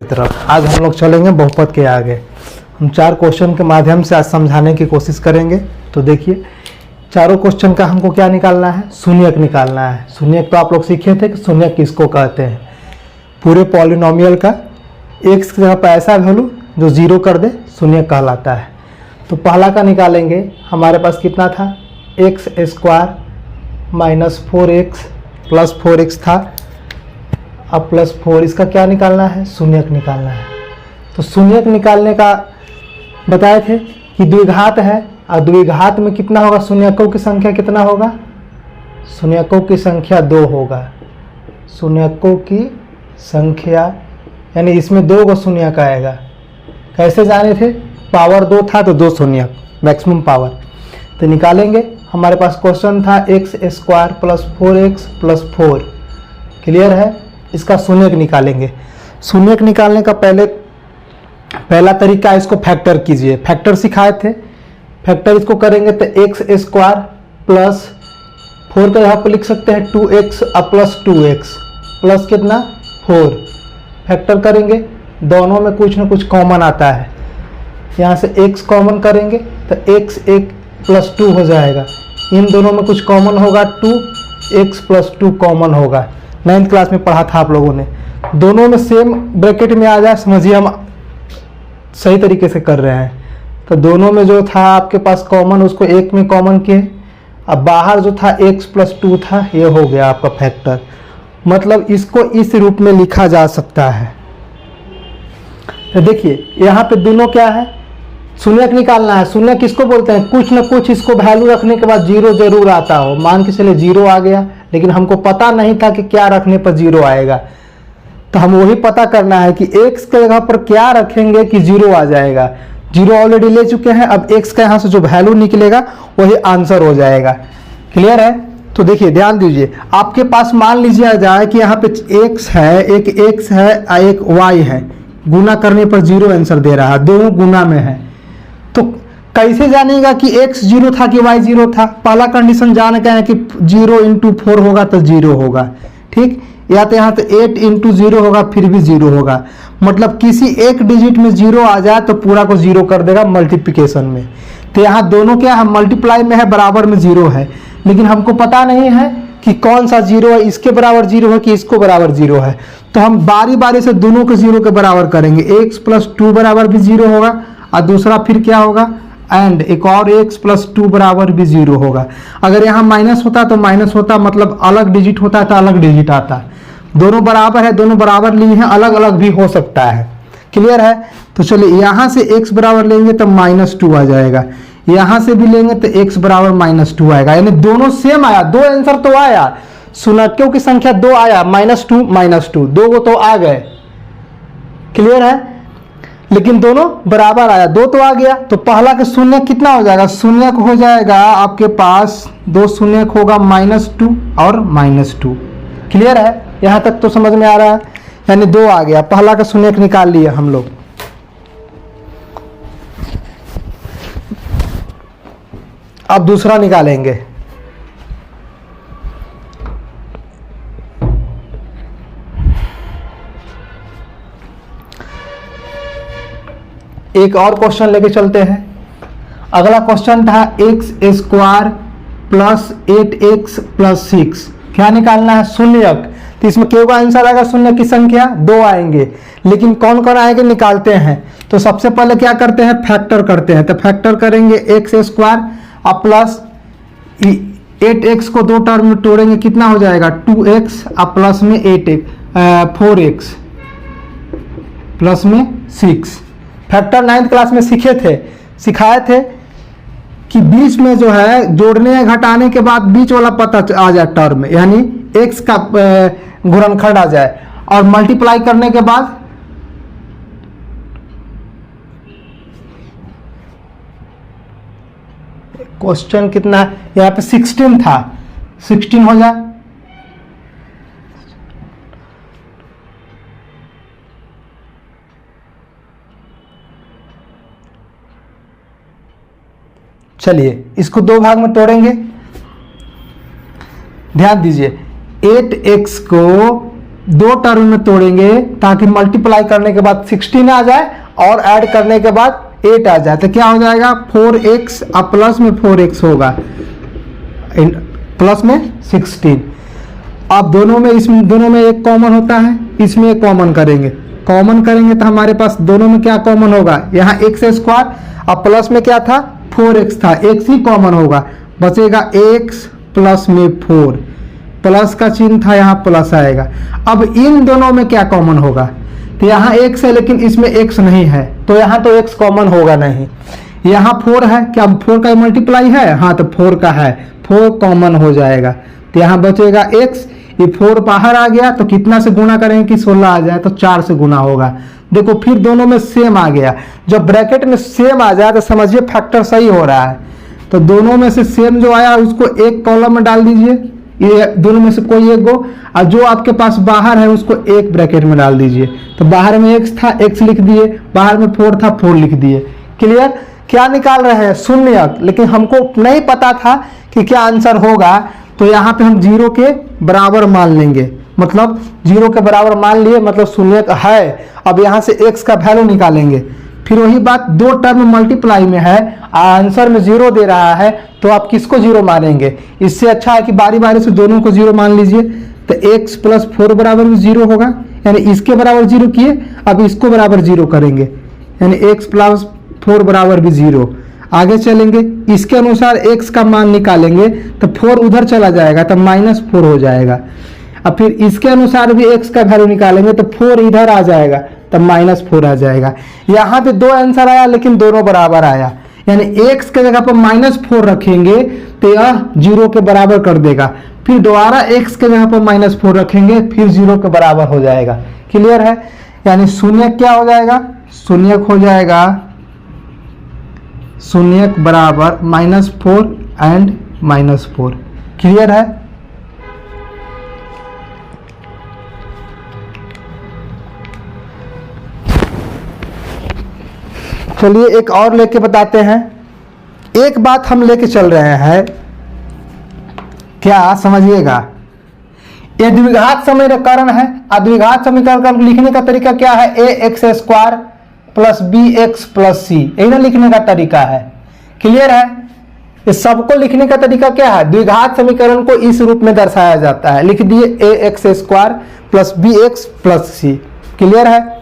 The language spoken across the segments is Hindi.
तरफ। आज हम लोग चलेंगे बहुपद के आगे। हम 4 क्वेश्चन के माध्यम से आज समझाने की कोशिश करेंगे। तो देखिए, चारों क्वेश्चन का हमको क्या निकालना है? शून्यक निकालना है। शून्यक तो आप लोग सीखे थे कि शून्यक किसको कहते हैं। पूरे पॉलिनोमियल का एक्स की जगह पर ऐसा वैल्यू जो जीरो कर दे शून्यक कहलाता है। तो पहला का निकालेंगे। हमारे पास कितना था? X square minus 4x plus 4x था, अब प्लस 4। इसका क्या निकालना है? शून्यक निकालना है। तो शून्यक निकालने का बताए थे कि द्विघात है, और द्विघात में कितना होगा? शून्यकों की संख्या कितना होगा? शून्यकों की संख्या 2 होगा। शून्यकों की संख्या यानी इसमें 2 को शून्यक आएगा। कैसे जाने थे? पावर 2 था तो 2 शून्यक, मैक्सिमम पावर। तो निकालेंगे। हमारे पास क्वेश्चन था x square plus 4x plus 4। Clear है? इसका शून्यक निकालेंगे। शून्यक निकालने का पहला तरीका, इसको फैक्टर कीजिए। फैक्टर सिखाए थे। फैक्टर इसको करेंगे तो एक्स स्क्वायर प्लस 4 का यहाँ पर लिख सकते हैं 2x और प्लस 2x प्लस कितना? 4। फैक्टर करेंगे, दोनों में कुछ ना कुछ कॉमन आता है। यहाँ से x कॉमन करेंगे तो x 1 प्लस 2 हो जाएगा। इन दोनों में कुछ कॉमन होगा, 2x प्लस 2 कॉमन होगा। 9th क्लास में पढ़ा था आप लोगों ने। दोनों में सेम ब्रैकेट में आ जाए, समझिए हम सही तरीके से कर रहे हैं। तो दोनों में जो था आपके पास कॉमन, उसको एक में कॉमन किए। अब बाहर जो था x प्लस 2 था, ये हो गया आपका फैक्टर। मतलब इसको इस रूप में लिखा जा सकता है। तो देखिए यहाँ पे दोनों क्या है? शून्यक निकालना है। शून्यक किसको बोलते हैं? कुछ ना कुछ इसको वैल्यू रखने के बाद जीरो जरूर आता हो। मान के चले 0 आ गया, लेकिन हमको पता नहीं था कि क्या रखने पर 0 आएगा। तो हम वही पता करना है कि x के जगह पर क्या रखेंगे कि 0 आ जाएगा। 0 ऑलरेडी ले चुके हैं, अब x का यहाँ से जो वैल्यू निकलेगा वही आंसर हो जाएगा। क्लियर है? तो देखिए ध्यान दीजिए, आपके पास मान लीजिए जाए कि यहाँ पे x है, एक x है और एक y है। गुना करने पर 0 आंसर दे रहा है, दोनों गुना में है। तो कैसे जानेगा कि x 0 था कि y 0 था? पहला कंडीशन जान गए हैं कि 0 × 4 होगा तो 0 होगा। ठीक, या तो यहाँ तो 8 × 0 होगा फिर भी 0 होगा। मतलब किसी एक डिजिट में 0 आ जाए तो पूरा को 0 कर देगा मल्टीप्लिकेशन में। तो यहाँ दोनों क्या है? मल्टीप्लाई में है, बराबर में 0 है, लेकिन हमको पता नहीं है कि कौन सा 0 है, इसके बराबर 0 है कि इसको बराबर 0 है। तो हम बारी बारी से दोनों को 0 के बराबर करेंगे। x प्लस 2 बराबर भी 0 होगा, और दूसरा फिर क्या होगा? एंड एक और x प्लस 2 बराबर भी 0 होगा। अगर यहाँ माइनस होता तो माइनस होता, मतलब अलग डिजिट होता तो अलग डिजिट आता। दोनों बराबर है, दोनों बराबर लिए हैं, अलग अलग भी हो सकता है। क्लियर है? तो चलिए यहाँ से x बराबर लेंगे तो -2 आ जाएगा, यहाँ से भी लेंगे तो x बराबर -2 आएगा। यानी दोनों सेम आया, 2 आंसर तो आया। शून्यकों की संख्या 2 आया, -2 2 को तो आ गए। क्लियर है? लेकिन दोनों बराबर आया, 2 तो आ गया। तो पहला का शून्यक कितना हो जाएगा? शून्यक हो जाएगा आपके पास 2 शून्यक होगा -2 और -2। क्लियर है? यहाँ तक तो समझ में आ रहा है? यानी 2 आ गया, पहला का शून्यक निकाल लिया हम लोग। अब दूसरा निकालेंगे। एक और क्वेश्चन लेके चलते हैं। अगला क्वेश्चन था x square plus 8x plus 6। क्या निकालना है? शून्यक। तो इसमें क्यों का आंसर आएगा? शून्य की संख्या 2 आएंगे, लेकिन कौन कौन आएंगे निकालते हैं। तो सबसे पहले क्या करते हैं? फैक्टर करते हैं। तो फैक्टर करेंगे एक्स स्क्वायर और प्लस 8x को 2 टर्म में तोड़ेंगे, कितना हो जाएगा? 2x और प्लस में 4x प्लस में 6। फैक्टर 9th क्लास में सिखाए थे कि बीच में जो है जोड़ने या घटाने के बाद बीच वाला पता आ जाए टर्म में, यानी x का गुणनखंड आ जाए, और मल्टीप्लाई करने के बाद क्वेश्चन कितना है? यहाँ पे 16 था, 16 हो जाए। चलिए इसको 2 भाग में तोड़ेंगे। ध्यान दीजिए, 8x को दो टर्म में तोड़ेंगे ताकि मल्टीप्लाई करने के बाद 16 आ जाए और ऐड करने के बाद 8 आ जाए, तो क्या हो जाएगा 4x अब प्लस में 4x होगा प्लस में 16। अब दोनों में इसमें दोनों में एक कॉमन होता है, इसमें एक कॉमन करेंगे तो हमारे पास दोनों में क्या कॉमन होगा, यहाँ x स्क्वायर अब प्लस में क्या था 4x था, x ही कॉमन होगा, बचेगा x प्लस में 4, प्लस का चिन्ह था यहाँ प्लस आएगा। अब इन दोनों में क्या कॉमन होगा, तो यहाँ x है लेकिन इसमें x नहीं है तो यहाँ तो x कॉमन होगा नहीं। यहाँ 4 है, क्या 4 का मल्टीप्लाई है, हाँ तो 4 का है, 4 कॉमन हो जाएगा तो यहाँ बचेगा x, ये 4 बाहर आ गया तो कितना से गुना करेंगे कि 16 आ जाए तो 4 से गुना होगा। देखो फिर दोनों में सेम आ गया, जब ब्रैकेट में सेम आ जाए तो समझिए फैक्टर सही हो रहा है। तो दोनों में से सेम जो आया उसको एक कॉलम में डाल दीजिए, ये दोनों में से कोई एक गो, और जो आपके पास बाहर है उसको एक ब्रैकेट में डाल दीजिए। तो बाहर में x था x लिख दिए, बाहर में 4 था 4 लिख दिए। क्लियर? क्या निकाल रहे हैं, शून्यक, लेकिन हमको नहीं पता था कि क्या आंसर होगा, तो यहाँ पे हम 0 के बराबर मान लेंगे, मतलब 0 के बराबर मान लिए मतलब शून्यक है। अब यहाँ से x का वैल्यू निकालेंगे, फिर वही बात दो टर्म मल्टीप्लाई में है, आंसर में 0 दे रहा है तो आप किसको 0 मानेंगे। इससे अच्छा है कि बारी बारी से दोनों को 0 मान लीजिए, तो x प्लस 4 बराबर भी 0 होगा, यानी इसके बराबर 0 किए, अब इसको बराबर 0 करेंगे, यानी x प्लस 4 बराबर भी 0। आगे चलेंगे, इसके अनुसार x का मान निकालेंगे तो 4 उधर चला जाएगा तो -4 हो जाएगा। अब फिर इसके अनुसार भी x का वैल्यू निकालेंगे तो 4 इधर आ जाएगा तो -4 आ जाएगा। यहाँ पे दो आंसर आया लेकिन दोनों बराबर आया, यानी x के जगह पर -4 रखेंगे तो यह 0 के बराबर कर देगा, फिर दोबारा x के जगह पर -4 रखेंगे फिर 0 के बराबर हो जाएगा। क्लियर है? यानी शून्यक क्या हो जाएगा, शून्यक हो जाएगा शून्यक बराबर -4 एंड -4। क्लियर है? चलिए एक और लेके बताते हैं। एक बात हम लेके चल रहे हैं, क्या समझिएगा, ये द्विघात समीकरण है। द्विघात समीकरण लिखने का तरीका क्या है, ax² plus bx plus c, यही ना लिखने का तरीका है। क्लियर है? इस सबको लिखने का तरीका क्या है, द्विघात समीकरण को इस रूप में दर्शाया जाता है, लिख दिए ax² plus bx plus c। Clear है?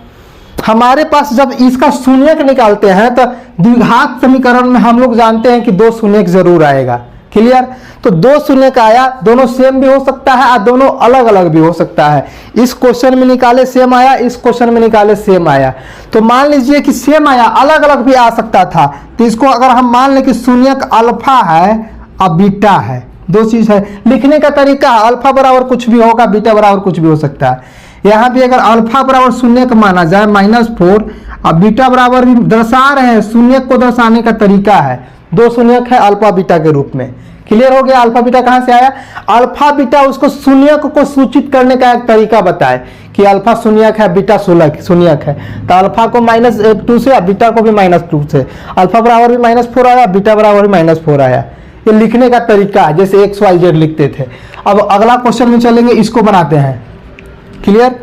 हमारे पास जब इसका शून्यक निकालते हैं तो द्विघात समीकरण में हम लोग जानते हैं कि 2 शून्यक जरूर आएगा। क्लियर? तो 2 शून्यक आया, दोनों सेम भी हो सकता है और दोनों अलग अलग भी हो सकता है। इस क्वेश्चन में निकाले सेम आया, इस क्वेश्चन में निकाले सेम आया। तो मान लीजिए कि सेम आया, अलग अलग भी आ सकता था, तो इसको अगर हम मान लें कि शून्यक अल्फा है और बीटा है, 2 चीज है। लिखने का तरीका अल्फा बराबर कुछ भी होगा, बीटा बराबर कुछ भी हो सकता है। यहाँ भी अगर अल्फा बराबर शून्यक माना जाए -4 और बीटा बराबर भी दर्शा रहे हैं, शून्यक को दर्शाने का तरीका है, 2 शून्यक है अल्फा बीटा के रूप में। क्लियर हो गया? अल्फा बीटा कहाँ से आया, अल्फा बीटा उसको शून्यक को सूचित करने का एक तरीका बताए कि अल्फा शून्यक है बीटा शून्यक है, तो अल्फा को -2 से बीटा को भी -2 से, अल्फा बराबर भी -4 आया, बीटा बराबर भी -4 आया। ये लिखने का तरीका है, जैसे XYZ लिखते थे। अब अगला क्वेश्चन में चलेंगे, इसको बनाते हैं। क्लियर?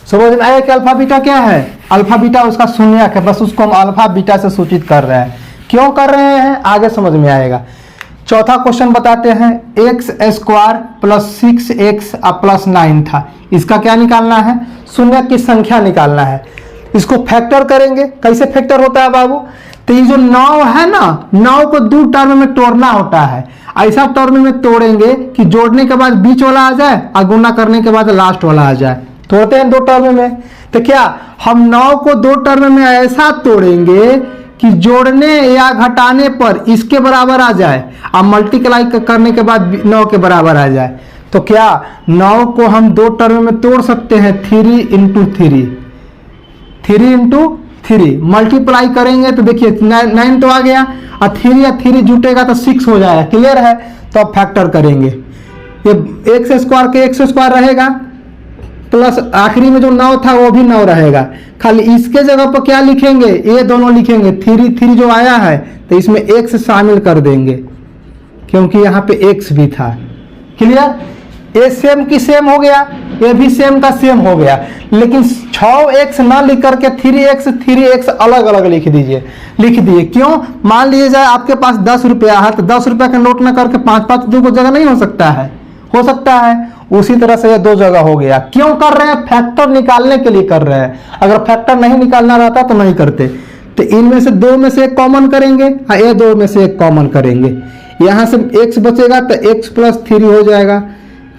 समझ में आया कि अल्फा बीटा क्या है, अल्फा बीटा उसका शून्यक है, बस उसको हम अल्फा बीटा से सूचित कर रहे हैं। क्यों कर रहे हैं आगे समझ में आएगा। चौथा क्वेश्चन बताते हैं, x² प्लस 6x प्लस 9 था, इसका क्या निकालना है, शून्यक की संख्या निकालना है। इसको फैक्टर करेंगे। कैसे फैक्टर होता है बाबू, तो ये जो 9 है ना, 9 को 2 टर्म में तोड़ना होता है। ऐसा टर्म में तोड़ेंगे कि जोड़ने के बाद बीच वाला आ जाए और गुना करने के बाद लास्ट वाला आ जाए। तोड़ते हैं 2 टर्म में, तो क्या हम 9 को 2 टर्म में ऐसा तोड़ेंगे कि जोड़ने या घटाने पर इसके बराबर आ जाए और मल्टीप्लाई करने के बाद 9 के बराबर आ जाए। तो क्या 9 को हम 2 टर्म में तोड़ सकते हैं, 3 × 3, 3 × 3 मल्टीप्लाई करेंगे तो देखिए 9 तो आ गया और 3 या 3 जुटेगा तो 6 हो जाएगा। क्लियर है? तो अब फैक्टर करेंगे, ये x² के x² रहेगा प्लस आखिरी में जो 9 था वो भी 9 रहेगा, खाली इसके जगह पर क्या लिखेंगे, ये दोनों लिखेंगे, 3 जो आया है तो इसमें x शामिल कर देंगे क्योंकि यहाँ पे x भी था। क्लियर? ये सेम की सेम हो गया, ये भी सेम का सेम हो गया, लेकिन 6x ना लिख करके 3x अलग अलग लिख दीजिए। लिख दिए क्यों? मान लीजिए जाए आपके पास 10 रुपया है तो 10 रुपया का नोट ना करके 5-5 दो जगह नहीं हो सकता है? हो सकता है। उसी तरह से ये 2 जगह हो गया। क्यों कर रहे हैं? फैक्टर निकालने के लिए कर रहे हैं। अगर फैक्टर नहीं निकालना रहता तो नहीं करते। तो इनमें से 2 में से एक कॉमन करेंगे, ये 2 में से एक कॉमन करेंगे। यहां से x बचेगा तो x प्लस 3 हो जाएगा।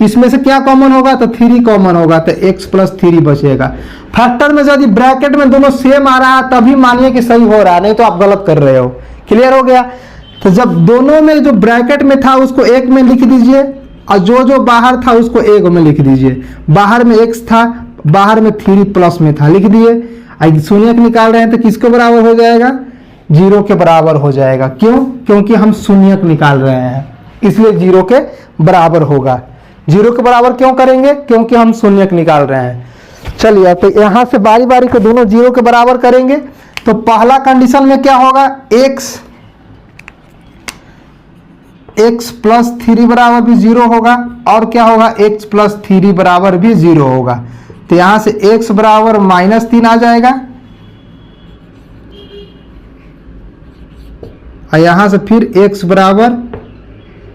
इसमें से क्या कॉमन होगा? तो 3 कॉमन होगा तो x प्लस 3 बचेगा। फैक्टर में यदि ब्रैकेट में दोनों सेम आ रहा है तभी मानिए कि सही हो रहा है, नहीं तो आप गलत कर रहे हो। क्लियर हो गया? तो जब दोनों में जो ब्रैकेट में था उसको एक में लिख दीजिए और जो बाहर था उसको एक में लिख दीजिए। बाहर में x था, बाहर में 3 प्लस में था, लिख दिए। शून्यक निकाल रहे हैं तो किसके बराबर हो जाएगा? 0 के बराबर हो जाएगा। क्यों? क्योंकि हम शून्यक निकाल रहे हैं, इसलिए 0 के बराबर होगा। 0 के बराबर क्यों करेंगे? क्योंकि हम शून्यक निकाल रहे हैं। चलिए तो यहां से बारी बारी को दोनों 0 के बराबर करेंगे। तो पहला कंडीशन में क्या होगा? x प्लस 3 बराबर भी 0 होगा, और क्या होगा? x प्लस 3 बराबर भी 0 होगा। तो यहां से x बराबर -3 आ जाएगा, और यहां से फिर x बराबर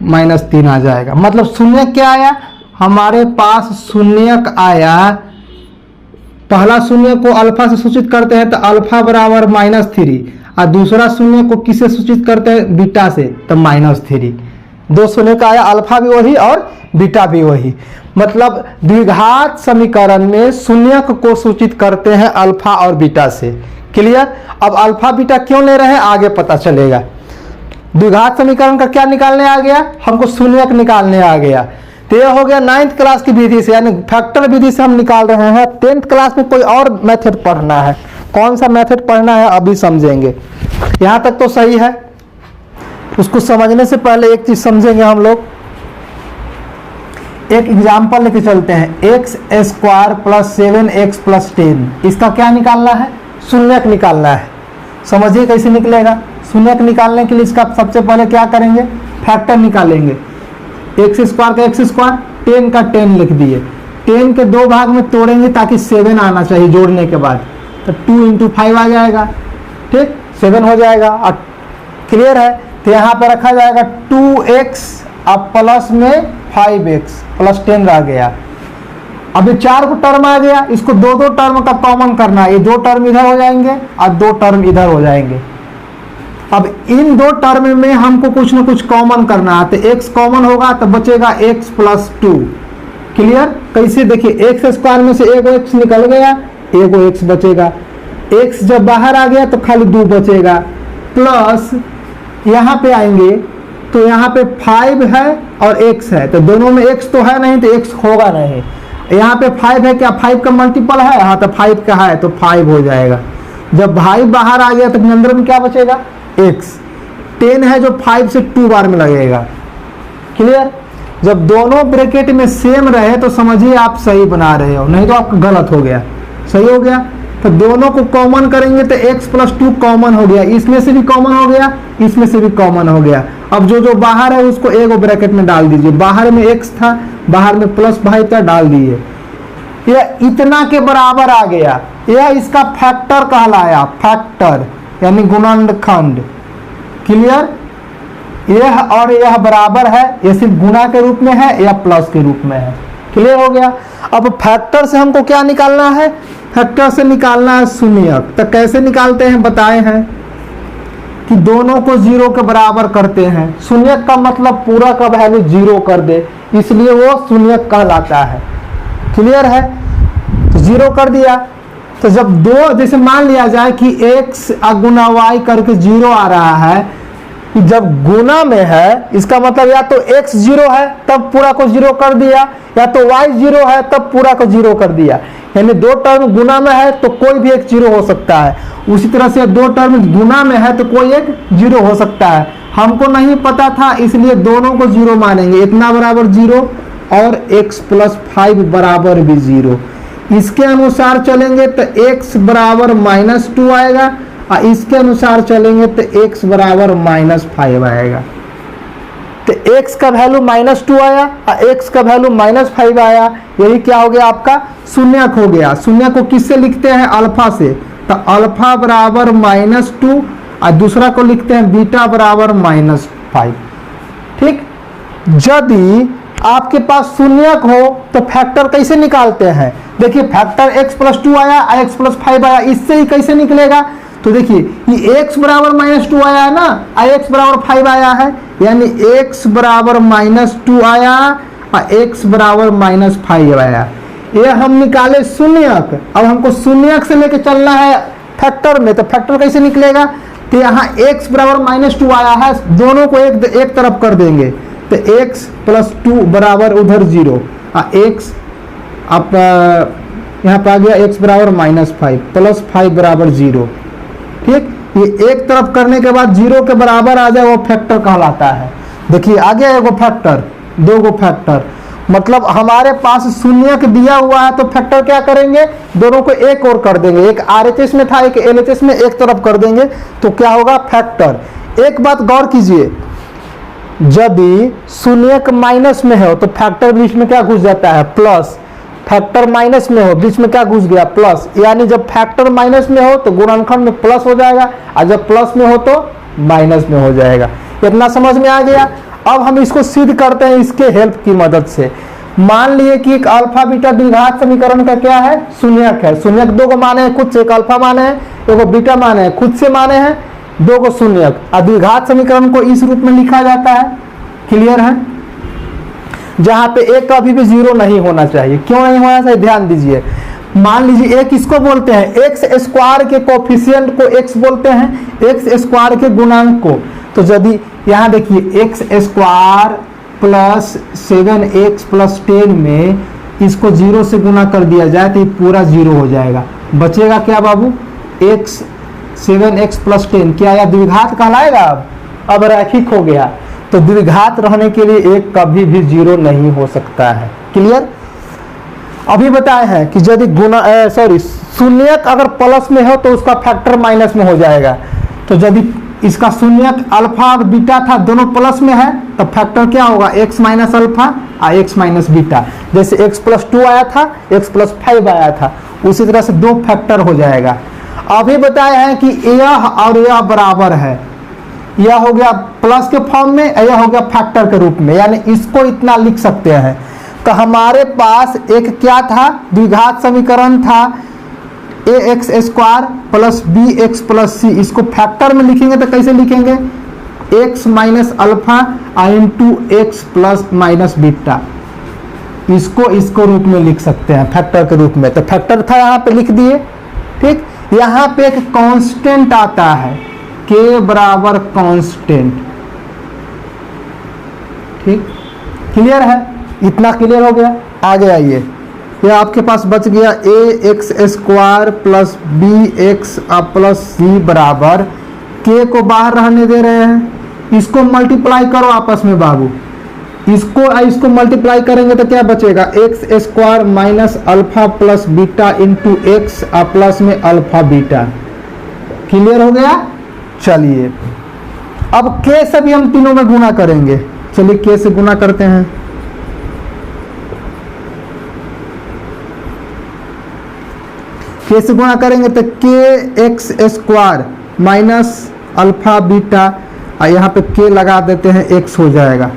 -3 आ जाएगा। मतलब शून्यक क्या आया? हमारे पास शून्यक आया। पहला शून्य को अल्फा से सूचित करते हैं तो अल्फा बराबर -3, और दूसरा शून्य को किससे सूचित करते हैं? बीटा से, तो -3। 2 शून्य का आया, अल्फा भी वही और बीटा भी वही। मतलब द्विघात समीकरण में शून्यक को सूचित करते हैं अल्फा और बीटा से। क्लियर? अब अल्फा बीटा क्यों ले रहे हैं आगे पता चलेगा। द्विघात समीकरण का क्या निकालने आ गया? हमको शून्यक निकालने आ गया। तो यह हो गया 9th क्लास की विधि से, यानी फैक्टर विधि से हम निकाल रहे हैं। 10th क्लास में कोई और मेथड पढ़ना है। कौन सा मेथड पढ़ना है अभी समझेंगे। यहां तक तो सही है। उसको समझने से पहले एक चीज समझेंगे हम लोग। एक एग्जाम्पल लेके चलते हैं। x² प्लस 7x प्लस 10, इसका क्या निकालना है? शून्यक निकालना है। समझिए कैसे निकलेगा। शून्यक निकालने के लिए इसका सबसे पहले क्या करेंगे? फैक्टर निकालेंगे। x² का x², 10 का 10 लिख दिए। 10 के 2 भाग में तोड़ेंगे ताकि 7 आना चाहिए जोड़ने के बाद, तो 2 × 5 आ जाएगा। ठीक, 7 हो जाएगा। और क्लियर है? तो यहाँ पे रखा जाएगा 2x, अब प्लस में 5x प्लस 10 रह गया। अब ये 4 को टर्म आ गया, इसको 2 टर्म का कॉमन करना है। ये 2 टर्म इधर हो जाएंगे और 2 टर्म इधर हो जाएंगे। अब इन 2 टर्म में हमको कुछ ना कुछ कॉमन करना है। तो x कॉमन होगा तो बचेगा x प्लस 2। क्लियर? कैसे? देखिए, x² में से एगो x निकल गया, एगो x बचेगा। x जब बाहर आ गया तो खाली 2 बचेगा। प्लस यहाँ पे आएंगे तो यहाँ पे 5 है और x है, तो दोनों में x तो है नहीं तो x होगा नहीं। यहाँ पे 5 है, क्या 5 का मल्टीपल है? हाँ, तो 5 का है तो 5 हो जाएगा। जब भाई बाहर आ गया तो अंदर में क्या बचेगा? x। 10 है जो 5 से 2 बार में लगेगा। क्लियर? जब दोनों ब्रैकेट में सेम रहे तो समझिए आप सही बना रहे हो, नहीं तो आपका गलत हो गया। सही हो गया? तो दोनों को कॉमन करेंगे तो x प्लस 2 कॉमन हो गया। इसमें से भी कॉमन हो गया, इसमें से भी कॉमन हो गया। अब जो बाहर है उसको एगो ब्रैकेट में डाल दीजिए। बाहर में x था, बाहर में प्लस 5 था, डाल दिए। यह इतना के बराबर आ गया। यह इसका फैक्टर कहलाया। फैक्टर यानी गुणनखंड। क्लियर? यह और यह बराबर है, यह सिर्फ गुणा के रूप में है या प्लस के रूप में है। क्लियर हो गया? अब फैक्टर से हमको क्या निकालना है? फैक्टर से निकालना है शून्यक। तो कैसे निकालते हैं बताए हैं कि दोनों को 0 के बराबर करते हैं। शून्यक का मतलब पूरा का वैल्यू 0 कर दे, इसलिए वो शून्यक कहलाता है। क्लियर है? तो 0 कर दिया। तो जब 2, जैसे मान लिया जाए कि x गुना y करके 0 आ रहा है, कि जब गुना में है इसका मतलब या तो x 0 है तब पूरा को 0 कर दिया, या तो y 0 है तब पूरा को 0 कर दिया। यानी 2 टर्म गुना में है तो कोई भी एक 0 हो सकता है। उसी तरह से 2 टर्म गुना में है तो कोई एक 0 हो सकता है। हमको नहीं पता था इसलिए दोनों को 0 मानेंगे। इतना बराबर 0 और x प्लस 5 बराबर भी 0। इसके अनुसार चलेंगे तो x बराबर -2 आएगा, और इसके अनुसार चलेंगे तो x बराबर -5 आएगा। तो x का वैल्यू -2 आया और x का वैल्यू -5 आया, यही क्या हो गया आपका शून्यक हो गया। शून्य को किससे लिखते हैं अल्फा से, तो अल्फा बराबर -2 और दूसरा को लिखते हैं बीटा बराबर -5। ठीक, यदि आपके पास शून्यक हो तो फैक्टर कैसे निकालते हैं, देखिए फैक्टर x+2 आया और x+5 आया, इससे ही कैसे निकलेगा, तो देखिए ये x बराबर -2 आया है ना और x बराबर 5 आया है, यानी x बराबर -2 आया और x बराबर -5 आया, ये हम निकाले शून्यक। अब हमको शून्यक से लेके चलना है फैक्टर में, तो फैक्टर कैसे निकलेगा, तो यहाँ x बराबर -2 आया है, दोनों को एक तरफ कर देंगे, तो x+2 बराबर उधर 0 और x आप यहाँ पे आ गया x बराबर -5 प्लस 5 बराबर 0। ठीक, ये एक तरफ करने के बाद 0 के बराबर आ जाए वो फैक्टर कहलाता है। देखिए आ गया एगो फैक्टर, दो गो फैक्टर, मतलब हमारे पास शून्यक दिया हुआ है तो फैक्टर क्या करेंगे, दोनों को एक और कर देंगे, एक RHS में था एक LHS में, एक तरफ कर देंगे तो क्या होगा फैक्टर। एक बात गौर कीजिए, यदि शून्यक माइनस में हो तो फैक्टर बीच में क्या घुस जाता है प्लस, फैक्टर माइनस में हो बीच में क्या घुस गया प्लस, यानी जब फैक्टर माइनस में हो तो गुणनखंड में प्लस हो जाएगा और जब प्लस में हो तो माइनस में हो जाएगा। इतना समझ में आ गया। अब हम इसको सिद्ध करते हैं इसके हेल्प की मदद से। मान लिए कि एक अल्फा बीटा द्विघात समीकरण का क्या है, शून्यक है। शून्यक दो को माने हैं खुद से, एक अल्फा माने हैं एक बीटा माने हैं खुद से, माने हैं दो को शून्यक, और द्विघात समीकरण को इस रूप में लिखा जाता है। क्लियर है, जहां पे एक कभी भी 0 नहीं होना चाहिए। क्यों नहीं होना चाहिए, ध्यान दीजिए। मान लीजिए एक इसको बोलते हैं एक्स स्क्वायर के कोफिशिएंट को एक्स बोलते हैं, एक्स स्क्वायर के गुणांक को। तो यदि यहाँ देखिए x square plus 7x plus 10 में इसको 0 से गुना कर दिया जाए तो ये पूरा 0 हो जाएगा। बचेगा क्या बाबू, x 7x प्लस 10 क्या या द्विघात कहलाएगा। अब रैखिक हो गया, तो द्विघात रहने के लिए एक कभी भी 0 नहीं हो सकता है। क्लियर। अभी बताए हैं कि यदि गुना शून्यक अगर प्लस में हो तो उसका फैक्टर माइनस में हो जाएगा। तो यदि इसका शून्यक अल्फा और बीटा था, दोनों प्लस में है, तो फैक्टर क्या होगा, x माइनस अल्फा और x माइनस बीटा। जैसे x+2 आया था, x+5 आया था, उसी तरह से दो फैक्टर हो जाएगा। अभी बताए हैं कि यह और यह बराबर है, यह हो गया प्लस के फॉर्म में, यह हो गया फैक्टर के रूप में, यानी इसको इतना लिख सकते हैं। तो हमारे पास एक क्या था, द्विघात समीकरण था ax square plus bx plus c। इसको फैक्टर में लिखेंगे तो कैसे लिखेंगे, x minus alpha into x plus minus beta. इसको रूप में लिख सकते हैं फैक्टर के रूप में। तो फैक्टर था यहाँ पे लिख दिए। ठीक, यहाँ पे एक कांस्टेंट आता है k बराबर कांस्टेंट। ठीक, क्लियर है, इतना क्लियर हो गया। आगे आइए, यह आपके पास बच गया ax square plus bx plus c बराबर, k को बाहर रहने दे रहे हैं, इसको मल्टीप्लाई करो आपस में बाबू। इसको मल्टीप्लाई करेंगे तो क्या बचेगा, x square minus alpha plus beta into x plus में अल्फा बीटा। क्लियर हो गया। चलिए अब k से भी हम तीनों में गुना करेंगे। चलिए k से गुना करते हैं। k से गुणा करेंगे तो k x square minus alpha beta, यहाँ पे k लगा देते हैं, x हो जाएगा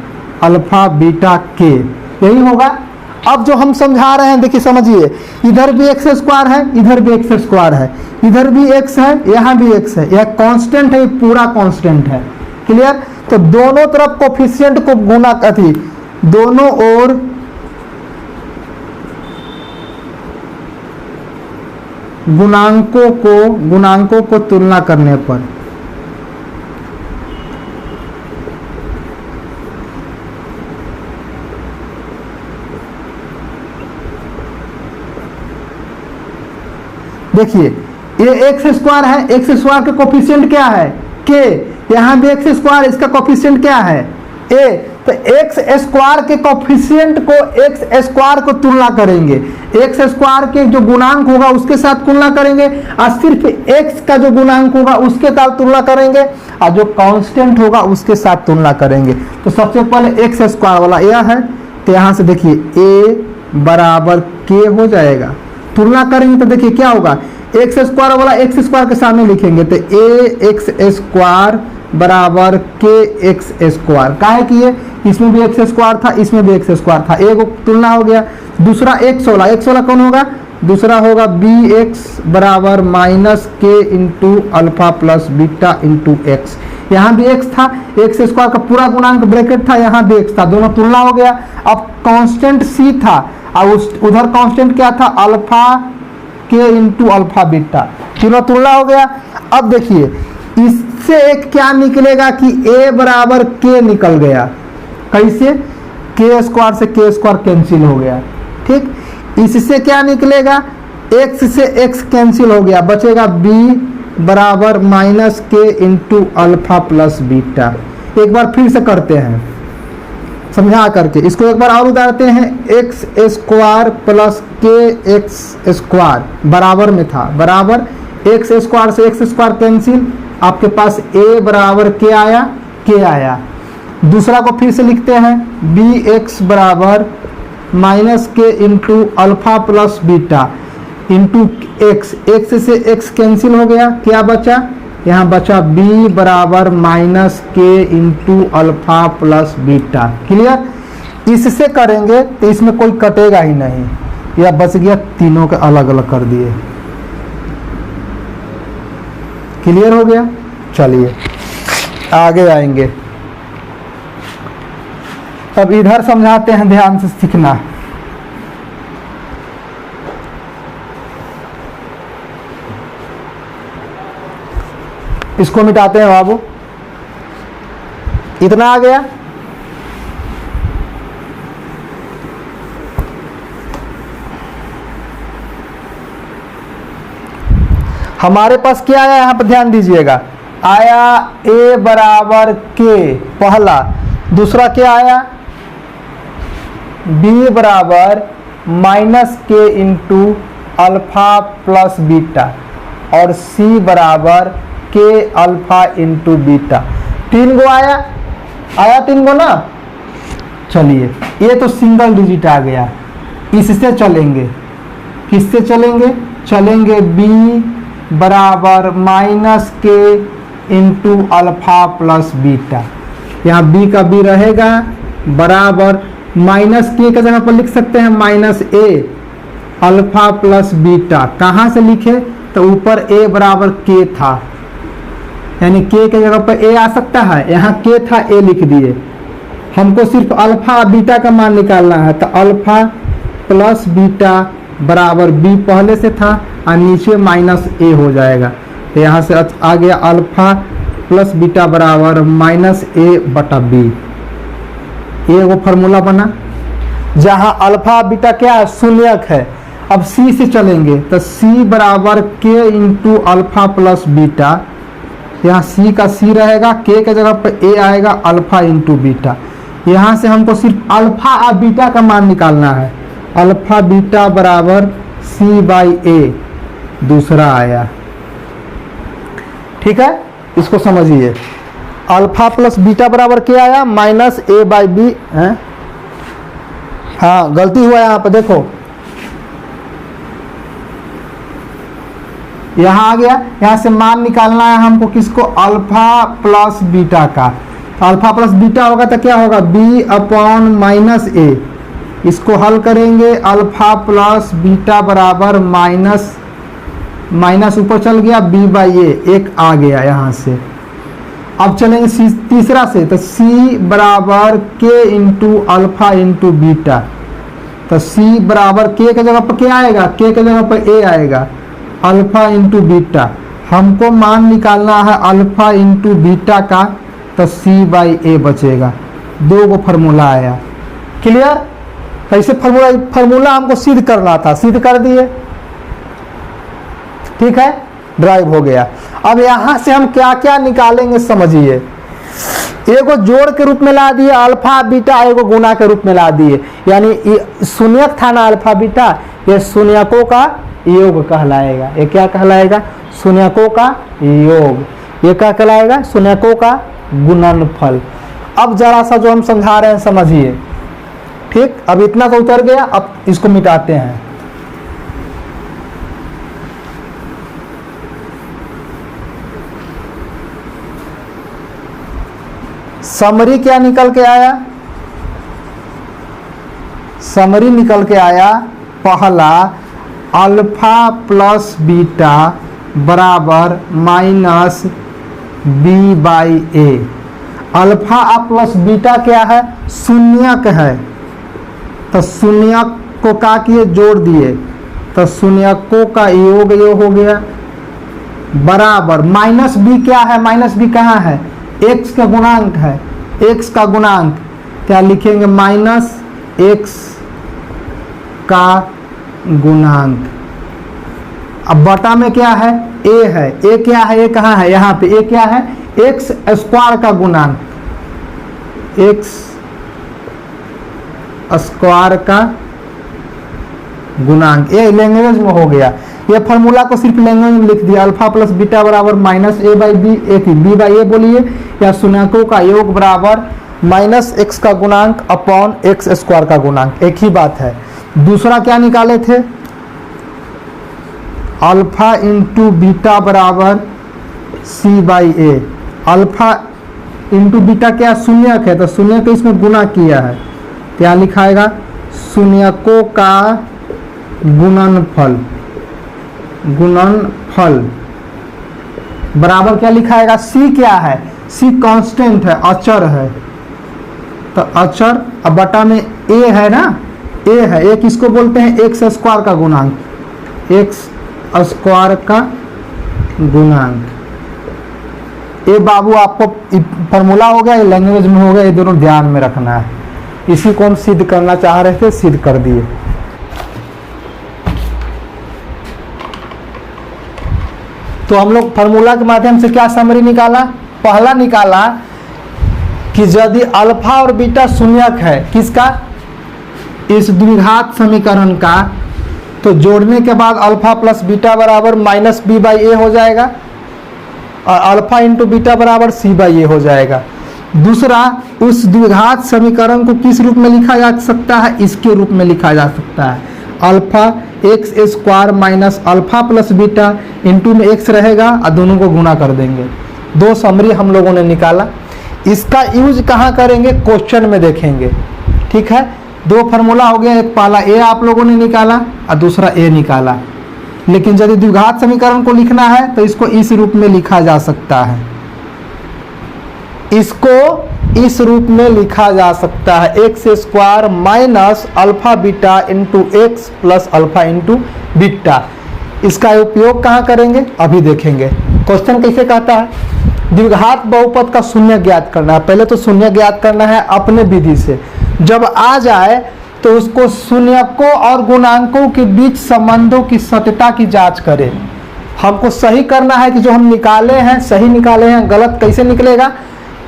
अल्फा बीटा k, यही होगा। अब जो हम समझा रहे हैं देखिए समझिए, इधर भी एक्स स्क्वायर है, इधर भी एक्स स्क्वायर है, इधर भी x है, यहाँ भी x है, यह कांस्टेंट है, ये पूरा कांस्टेंट है। क्लियर। तो दोनों तरफ कोफिशिएंट को गुना करती, दोनों ओर गुणांकों को तुलना करने पर देखिए ये एक्स स्क्वायर है, एक्स स्क्वायर का कोफिशिएंट क्या है k, यहाँ भी एक्स स्क्वायर, इसका कोफिशिएंट क्या है a, तो एक्स स्क्वायर के कोफिशिएंट को एक्स स्क्वायर को तुलना करेंगे, एक्स स्क्वायर के जो गुणांक होगा उसके साथ तुलना करेंगे, और सिर्फ एक्स का जो गुणांक होगा उसके साथ तुलना करेंगे, और जो कांस्टेंट होगा उसके साथ तुलना करेंगे। तो सबसे पहले एक्स स्क्वायर वाला यह है, तो यहाँ से देखिए a बराबर के हो जाएगा। तुलना करेंगे तो देखिए क्या होगा, एक्स स्क्वायर वाला एक्स स्क्वायर के सामने लिखेंगे तो ए एक्स स्क्वायर बराबर के एक्स स्क्वायर। काहे कि ये इसमें भी एक्स स्क्वायर था, इसमें भी एक्स स्क्वायर था, एक तुलना हो गया। दूसरा एक्स वाला कौन होगा, दूसरा होगा बी एक्स बराबर माइनस के into alpha plus beta into x. यहाँ भी एक्स था, एक्स स्क्वायर का पूरा गुणांक ब्रैकेट था, यहाँ भी एक्स था, दोनों तुलना हो गया। अब कांस्टेंट सी था और उधर कांस्टेंट क्या था, अल्फा के इंटू अल्फा बीटा, तीनों तुलना हो गया। अब देखिए इससे एक क्या निकलेगा कि a बराबर k निकल गया। कैसे, के स्क्वायर से के स्क्वायर कैंसिल हो गया, ठीक। इससे क्या निकलेगा, x से x कैंसिल हो गया, बचेगा b बराबर माइनस के इंटू अल्फा प्लस बीटा। एक बार फिर से करते हैं समझा करके, इसको एक बार और उतारते हैं, एक्स स्क्वायर प्लस के एक्स स्क्वायर बराबर में था, बराबर एक्स स्क्वायर से एक्स स्क्वायर कैंसिल, आपके पास a बराबर के आया। दूसरा को फिर से लिखते हैं, बी एक्स बराबर माइनस के into alpha plus beta into x, x से एक्स कैंसिल हो गया, क्या बचा, यहाँ बचा b बराबर माइनस के into alpha plus beta. Clear, इससे करेंगे तो इसमें कोई कटेगा ही नहीं, यह बच गया, तीनों के अलग अलग कर दिए। क्लियर हो गया, चलिए आगे आएंगे। अब इधर समझाते हैं, ध्यान से सीखना। इसको मिटाते हैं बाबू, इतना आ गया। हमारे पास क्या आया, यहाँ पर ध्यान दीजिएगा, आया a बराबर के पहला, दूसरा क्या आया b बराबर माइनस के इंटू अल्फा प्लस बीटा और c बराबर के अल्फा इंटू बीटा। तीन गो आया तीन गो ना। चलिए ये तो सिंगल डिजिट आ गया, इससे चलेंगे, किससे चलेंगे b बराबर माइनस के इंटू अल्फा प्लस बीटा। यहाँ b का b रहेगा बराबर माइनस के जगह पर लिख सकते हैं minus a alpha plus beta. कहाँ से लिखे, तो ऊपर a बराबर k था, यानी k के जगह पर a आ सकता है, यहाँ k था a लिख दिए। हमको सिर्फ अल्फा बीटा का मान निकालना है, तो अल्फा प्लस बीटा बराबर b पहले से था और नीचे माइनस a हो जाएगा। तो यहाँ से आ गया अल्फा प्लस बीटा बराबर माइनस a बटा b। ये वो फार्मूला बना जहाँ अल्फा बीटा क्या है, शून्यक है। अब c से चलेंगे तो c बराबर k into alpha plus beta, यहाँ c का c रहेगा, k के जगह पर a आएगा, अल्फा इंटू बीटा। यहाँ से हमको सिर्फ अल्फा और बीटा का मान निकालना है, अल्फा बीटा बराबर c बाई a दूसरा आया। ठीक है, इसको समझिए, अल्फा प्लस बीटा बराबर क्या आया, माइनस a बाई बी है। हाँ गलती हुआ यहाँ पर, देखो यहाँ आ गया, यहाँ से मान निकालना है हमको किसको, अल्फा प्लस बीटा का। अल्फा प्लस बीटा होगा तो क्या होगा, b अपॉन माइनस a। इसको हल करेंगे, अल्फा प्लस बीटा बराबर माइनस माइनस ऊपर चल गया, b बाई a एक आ गया यहाँ से। अब चलेंगे तीसरा से, तो c बराबर k into alpha into beta. तो c बराबर k के जगह पर क्या आएगा, k के जगह पर a आएगा, अल्फा इंटू बीटा। हमको मान निकालना है अल्फा इंटू बीटा का, तो c बाई a बचेगा। दो गो फार्मूला आया। क्लियर, कैसे फार्मूला हमको सिद्ध करना था, सिद्ध कर दिए। ठीक है, ड्राइव हो गया। अब यहां से हम क्या क्या निकालेंगे समझिए। एगो जोड़ के रूप में ला दिए अल्फा बीटा, एगो गुना के रूप में ला दिए, यानी शून्यक था ना अल्फा बीटा, ये शून्यकों का योग कहलाएगा। ये क्या कहलाएगा? शून्यकों का योग। ये क्या कहलाएगा? शून्यकों का गुणनफल। अब जरा सा जो हम समझा रहे हैं समझिए, ठीक। अब इतना तो उतर गया, अब इसको मिटाते हैं। समरी क्या निकल के आया? समरी निकल के आया पहला अल्फा प्लस बीटा बराबर minus B by A. Alpha plus beta क्या है? शून्यक है, तो शून्यक को क्या किए? जोड़ दिए, तो शून्यकों का योग ये हो गया बराबर माइनस बी। क्या है? माइनस बी कहाँ है? एक्स का गुणांक है, एक्स का गुणांक क्या लिखेंगे? माइनस एक्स का गुणांक। अब बटा में क्या है? ए है। ए क्या है? ए कहाँ है? यहाँ पे। ए क्या है? एक्स स्क्वायर का गुणांक, एक्स स्क्वायर का गुणांक। ये लैंग्वेज में हो गया। ये फॉर्मूला को सिर्फ लैंग्वेज में लिख दिया। अल्फा प्लस बीटा बराबर माइनस ए बाई बी, एक बी बाई ए बोलिए, या शून्यकों का योग बराबर माइनस एक्स का गुणांक अपॉन एक्स स्क्वायर का गुणांक, एक ही बात है। दूसरा क्या निकाले थे? अल्फा इंटू बीटा बराबर C by A. Alpha into beta क्या? शून्यक है, तो शून्य को इसमें गुना किया है, क्या लिखाएगा? शून्यकों का गुणनफल। गुणनफल बराबर क्या लिखाएगा? सी क्या है? सी कांस्टेंट है, अचर है, तो अचर। अब बटा में ए है ना, ए है। ए किसको बोलते हैं? एक्स स्क्वायर का गुणांक, एक्स स्क्वायर का गुणांक। ये बाबू आपको फॉर्मूला हो गया, ये लैंग्वेज में हो गया, ये दोनों ध्यान में रखना है। इसी को हम सिद्ध करना चाह रहे थे, सिद्ध कर दिए। तो हम लोग फार्मूला के माध्यम से क्या समरी निकाला? पहला निकाला कि यदि अल्फा और बीटा शून्यक है, किसका? इस द्विघात समीकरण का, तो जोड़ने के बाद अल्फा प्लस बीटा बराबर माइनस बी बाई ए हो जाएगा, और अल्फा इंटू बीटा बराबर सी बाई ए हो जाएगा। दूसरा, उस द्विघात समीकरण को किस रूप में लिखा जा सकता है? इसके रूप में लिखा जा सकता है, alpha x square minus alpha plus beta, into में एक्स रहेगा और दोनों को गुना कर देंगे। दो समरी हम लोगों ने निकाला। इसका यूज कहाँ करेंगे? क्वेश्चन में देखेंगे, ठीक है। दो फार्मूला हो गया, एक पहला ए आप लोगों ने निकाला और दूसरा ए निकाला। लेकिन यदि द्विघात समीकरण को लिखना है तो इसको इस रूप में लिखा जा सकता है, इसको इस रूप में लिखा जा सकता है, x square minus alpha beta into x plus alpha into beta. इसका उपयोग कहाँ करेंगे? अभी देखेंगे। क्वेश्चन कैसे कहता है? द्विघात बहुपद का शून्य ज्ञात करना है। पहले तो शून्य ज्ञात करना है अपने विधि से, जब आ जाए तो उसको शून्यकों और गुणांकों के बीच संबंधों की सत्यता की जांच करें। हमको सही करना है कि जो हम निकाले हैं सही निकाले हैं, गलत कैसे निकलेगा?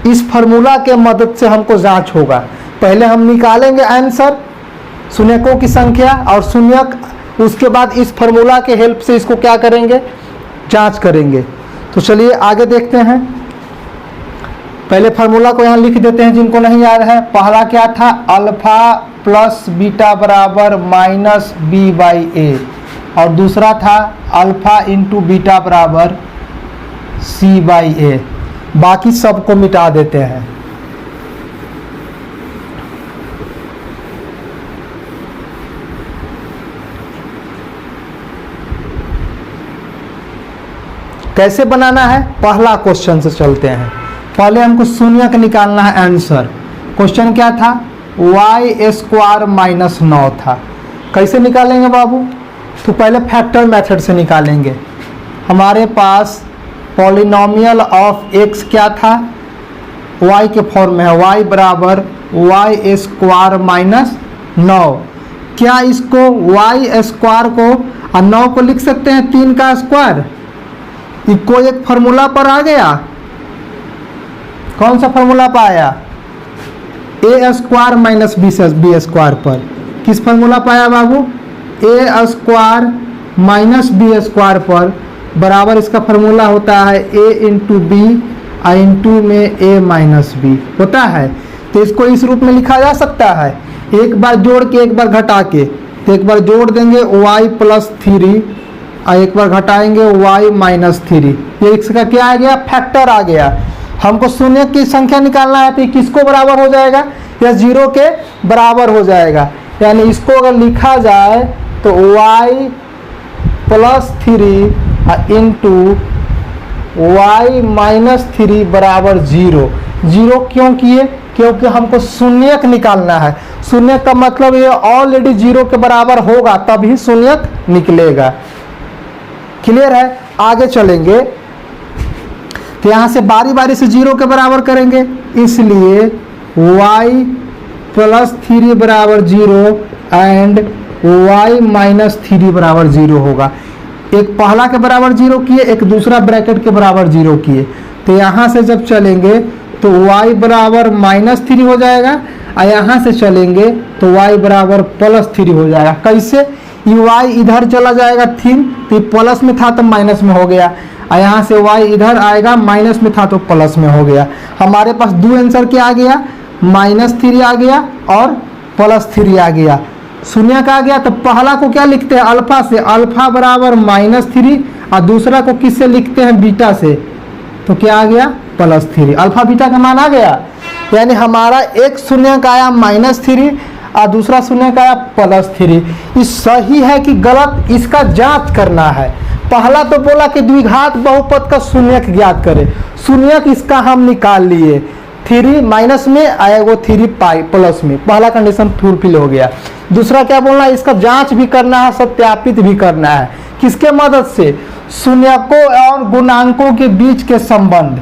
इस फार्मूला के मदद से हमको जांच होगा। पहले हम निकालेंगे आंसर, शून्यकों की संख्या और शून्यक, उसके बाद इस फार्मूला के हेल्प से इसको क्या करेंगे? जांच करेंगे। तो चलिए आगे देखते हैं। पहले फार्मूला को यहाँ लिख देते हैं जिनको नहीं याद है। पहला क्या था? अल्फा प्लस बीटा बराबर माइनस बी बाई ए, और दूसरा था अल्फा इंटू बीटा बराबर सी बाई ए। बाकी सबको मिटा देते हैं। कैसे बनाना है? पहला क्वेश्चन से चलते हैं। पहले हमको शून्यक निकालना है आंसर। क्वेश्चन क्या था? वाई स्क्वायर माइनस 9 था। कैसे निकालेंगे बाबू? तो पहले फैक्टर मेथड से निकालेंगे। हमारे पास पॉलिनोमियल ऑफ एक्स क्या था? वाई के फॉर्म में है, वाई बराबर वाई स्क्वायर माइनस 9। क्या इसको वाई स्क्वायर को और 9 को लिख सकते हैं 3 का स्क्वायर? इसको एक फार्मूला पर आ गया, कौन सा फॉर्मूला पाया? ए स्क्वायर माइनस बी स्क्वायर पर। किस फॉर्मूला पाया बाबू? ए स्क्वायर माइनस बी स्क्वायर पर बराबर इसका फॉर्मूला होता है ए इंटू बी इंटू में ए माइनस बी होता है। तो इसको इस रूप में लिखा जा सकता है, एक बार जोड़ के एक बार घटा के। तो एक बार जोड़ देंगे y प्लस 3 और एक बार घटाएंगे y माइनस 3। ये इसका क्या आ गया? फैक्टर आ गया। हमको शून्य की संख्या निकालना है तो ये किसको बराबर हो जाएगा? या 0 के बराबर हो जाएगा। यानी इसको अगर लिखा जाए तो y plus 3 into y minus 3 बराबर 0। 0 क्यों किए? क्योंकि हमको शून्यक निकालना है। शून्यक का मतलब ये ऑलरेडी 0 के बराबर होगा तभी शून्यक निकलेगा। क्लियर है? आगे चलेंगे तो यहाँ से बारी बारी से 0 के बराबर करेंगे, इसलिए y प्लस 3 बराबर 0 एंड y माइनस 3 बराबर 0 होगा। एक पहला के बराबर 0 किए, एक दूसरा ब्रैकेट के बराबर 0 किए। तो यहाँ से जब चलेंगे तो y बराबर माइनस 3 हो जाएगा और यहाँ से चलेंगे तो y बराबर प्लस 3 हो जाएगा। कैसे? y इधर चला जाएगा 3, तो प्लस में था तो माइनस में हो गया, और यहाँ से y इधर आएगा, माइनस में था तो प्लस में हो गया। हमारे पास दो आंसर क्या आ गया? -3 आ गया और +3 आ गया। शून्य का आ गया तो पहला को क्या लिखते हैं? अल्फा से। अल्फा बराबर -3 और दूसरा को किससे लिखते हैं? बीटा से। तो क्या आ गया? +3। अल्फा बीटा का मान आ गया। यानी हमारा एक शून्य का आया -3 और दूसरा शून्य का आया +3। ये सही है कि गलत, इसका जांच करना है। पहला तो बोला कि द्विघात बहुपद का शून्यक ज्ञात करें। शून्यक इसका हम निकाल लिए, 3 माइनस में आया वो 3 पाई प्लस में। पहला कंडीशन फुलफिल हो गया। दूसरा क्या बोलना है? इसका जांच भी करना है, सत्यापित भी करना है। किसके मदद से? शून्यकों और गुणांकों के बीच के संबंध।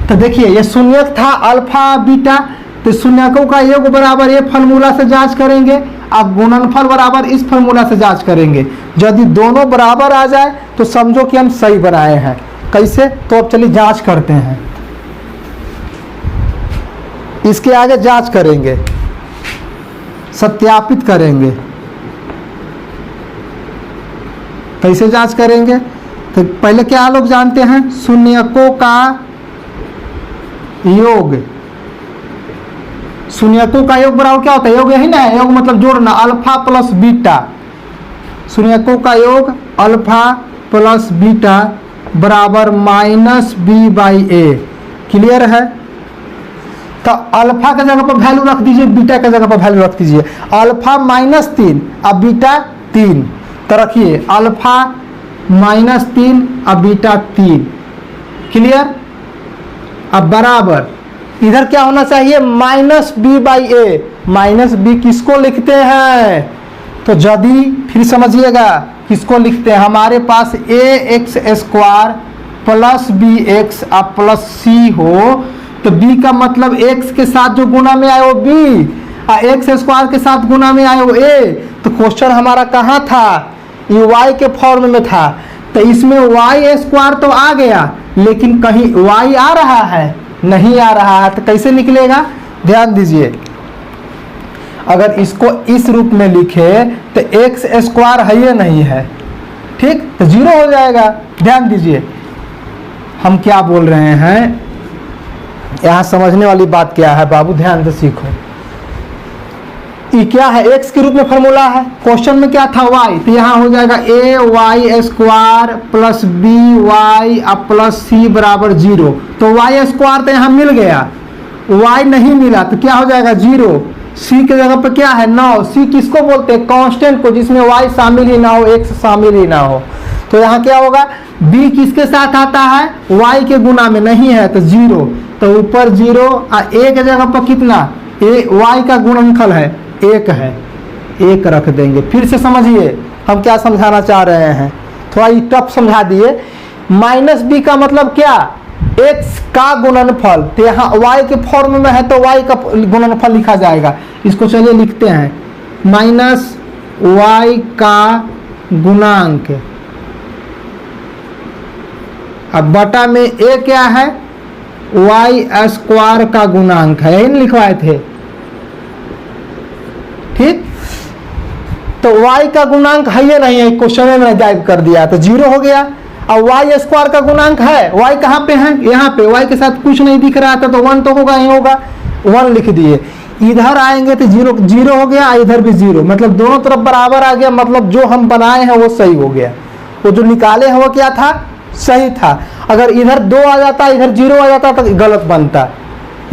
तो देखिए ये शून्यक था अल्फा बीटा, तो शून्यकों का योग बराबर ये फॉर्मूला से जांच करेंगे, अब गुणनफल बराबर इस फॉर्मूला से जांच करेंगे। यदि दोनों बराबर आ जाए तो समझो कि हम सही बनाए हैं। कैसे? तो अब चलिए जांच करते हैं। इसके आगे जांच करेंगे, सत्यापित करेंगे। कैसे जांच करेंगे? तो पहले क्या लोग जानते हैं? शून्यकों का योग। शून्यकों का योग बराबर क्या होता है? योग यही ना है, योग मतलब जोड़ना, अल्फा प्लस बीटा। शून्यकों का योग अल्फा प्लस बीटा बराबर -b/a। क्लियर है? तो अल्फा का जगह पर वैल्यू रख दीजिए, बीटा का जगह पर वैल्यू रख दीजिए। अल्फा -3 और बीटा 3, तो रखिए अल्फा -3 और बीटा 3। क्लियर? अब बराबर इधर क्या होना चाहिए? -b/a। -b किसको लिखते हैं? तो यदि फिर समझिएगा किसको लिखते हैं। हमारे पास ax² प्लस bx और प्लस c हो तो b का मतलब x के साथ जो गुना में आए वो b और x² के साथ गुना में आए वो a। तो क्वेश्चन हमारा कहाँ था? ये y के फॉर्म में था। तो इसमें y² तो आ गया, लेकिन कहीं y आ रहा है? नहीं आ रहा है। तो कैसे निकलेगा? ध्यान दीजिए, अगर इसको इस रूप में लिखे तो x² है या नहीं है? ठीक, तो 0 हो जाएगा। ध्यान दीजिए हम क्या बोल रहे हैं, यहाँ समझने वाली बात क्या है बाबू, ध्यान से सीखो। ये क्या है? x के रूप में फॉर्मूला है। क्वेश्चन में क्या था? y, तो यहाँ हो जाएगा ay² plus by plus c बराबर 0। तो y² तो यहाँ मिल गया, y नहीं मिला तो क्या हो जाएगा? 0। c के जगह पर क्या है? 9। c किसको बोलते हैं? कांस्टेंट को, जिसमें y शामिल ही ना हो, x शामिल ही ना हो। तो यहाँ क्या होगा? b किसके साथ आता है? y के गुना में नहीं है तो 0। तो ऊपर 0 और a के जगह पर कितना? y का गुणनफल है 1 है, 1 रख देंगे। फिर से समझिए हम क्या समझाना चाह रहे हैं, थोड़ा टफ समझा दिए। -b का मतलब क्या? x का गुणनफल। तो यहाँ y के फॉर्म में है तो y का गुणनफल लिखा जाएगा। इसको चलिए लिखते हैं, -y का गुणांक। अब बटा में a क्या है? वाई स्क्वायर का गुणांक है, यही लिखवाए थे। ठीक, तो y का गुणांक है या नहीं है, क्वेश्चन में मैंने गायब कर दिया तो 0 हो गया। अब वाई स्क्वायर का गुणांक है, y कहाँ पे है, यहाँ पे, y के साथ कुछ नहीं दिख रहा था तो 1 तो होगा ही होगा, 1 लिख दिए। इधर आएंगे तो 0 0 हो गया, इधर भी 0, मतलब दोनों तरफ बराबर आ गया, मतलब जो हम बनाए हैं वो सही हो गया। वो जो निकाले हैं वो क्या था, सही था। अगर इधर 2 आ जाता, इधर 0 आ जाता तो गलत बनता।